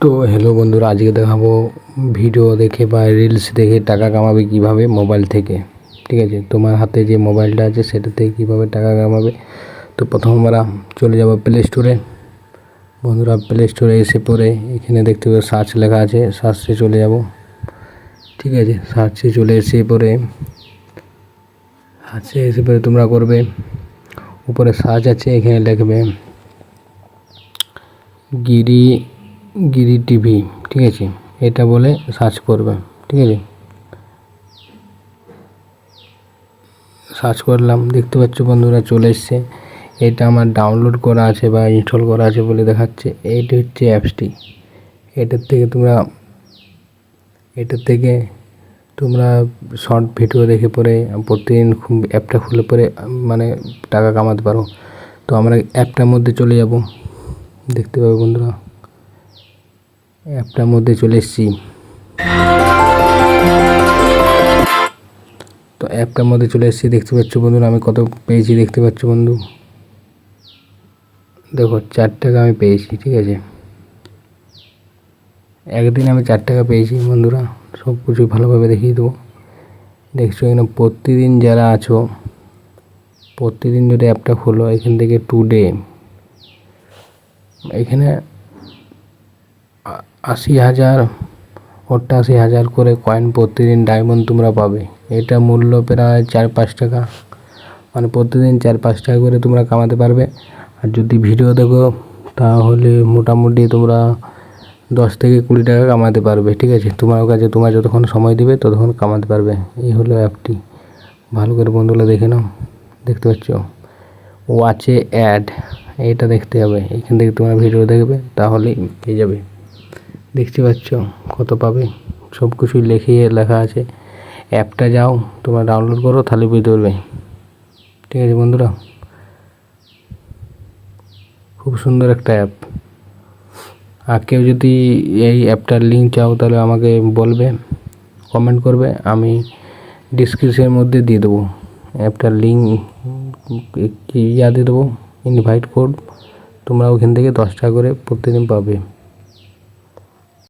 তো হ্যালো বন্ধুরা, আজকে দেখাবো ভিডিও দেখে বা রিলস দেখে টাকা কামাবে কিভাবে মোবাইল থেকে। ঠিক আছে, তোমার হাতে যে মোবাইলটা আছে সেটা থেকে কীভাবে টাকা কামাবে। তো প্রথম আমরা চলে যাব প্লে স্টোরে। বন্ধুরা, প্লে স্টোরে এসে পরে এখানে দেখতে পাবে সার্চ লেখা আছে, সার্চে চলে যাব। ঠিক আছে, সার্চে চলে এসে পরে তোমরা করবে উপরে সার্চ আছে, এখানে লিখবে গিরি টিভি। ঠিক আছে, এটা বলে সার্চ করবে। ঠিক আছে, সার্চ করলাম, দেখতে পাচ্ছ বন্ধুরা চলে এসছে। এটা আমার ডাউনলোড করা আছে বা ইনস্টল করা আছে বলে দেখাচ্ছে। এইটা হচ্ছে অ্যাপসটি। এটার থেকে তোমরা শর্ট ভিডিও দেখে পরে প্রতিদিন অ্যাপটা খুলে পরে মানে টাকা কামাতে পারো। তো আমরা অ্যাপটার মধ্যে চলে যাব। দেখতে পাবে বন্ধুরা, অ্যাপটার মধ্যে চলে এসেছি। তো অ্যাপটার মধ্যে চলে এসেছি, দেখতে পাচ্ছ বন্ধুরা আমি কত পেয়েছি। দেখতে পাচ্ছ বন্ধু, দেখো 4 টাকা আমি পেয়েছি। ঠিক আছে, একদিন আমি 4 টাকা পেয়েছি বন্ধুরা। সব কিছু ভালোভাবে দেখিয়ে দেবো। দেখছো এখানে প্রতিদিন যারা আছো, প্রতিদিন যদি অ্যাপটা খোলো এখান থেকে টুডে, এখানে 80,000 88,000 করে কয়েন প্রতিদিন ডায়মন্ড তোমরা পাবে। এটা মূল্য প্রায় 4-5 টাকা, মানে প্রতিদিন 4-5 টাকা করে তোমরা কামাতে পারবে। আর যদি ভিডিও দেখো তাহলে মোটামুটি তোমরা 10 থেকে 20 টাকা কামাতে পারবে। ঠিক আছে, তোমার কাছে তোমার যতক্ষণ সময় দিবে ততক্ষণ কামাতে পারবে। এই হলো অ্যাপটি, ভালো করে বন্ধুরা দেখে নাও। দেখতে পাচ্ছ ওয়াচে অ্যাড, এইটা দেখতে হবে। এখান থেকে তোমরা ভিডিও দেখবে তাহলেই পেয়ে যাবে। দেখতে পাচ্ছ কত পাবে, সব কিছুই লেখা আছে। অ্যাপটা যাও তোমরা ডাউনলোড করো, তাহলে বুঝতে পারবে। ঠিক আছে বন্ধুরা, খুব সুন্দর একটা অ্যাপ। আর কেউ যদি এই অ্যাপটার লিঙ্ক চাও তাহলে আমাকে বলবে, কমেন্ট করবে, আমি ডিসক্রিপশনের মধ্যে দিয়ে দেবো। অ্যাপটার লিঙ্ক দিয়ে দেবো, ইনভাইট কোড। তোমরা ওখান থেকে 10 টাকা করে প্রতিদিন পাবে।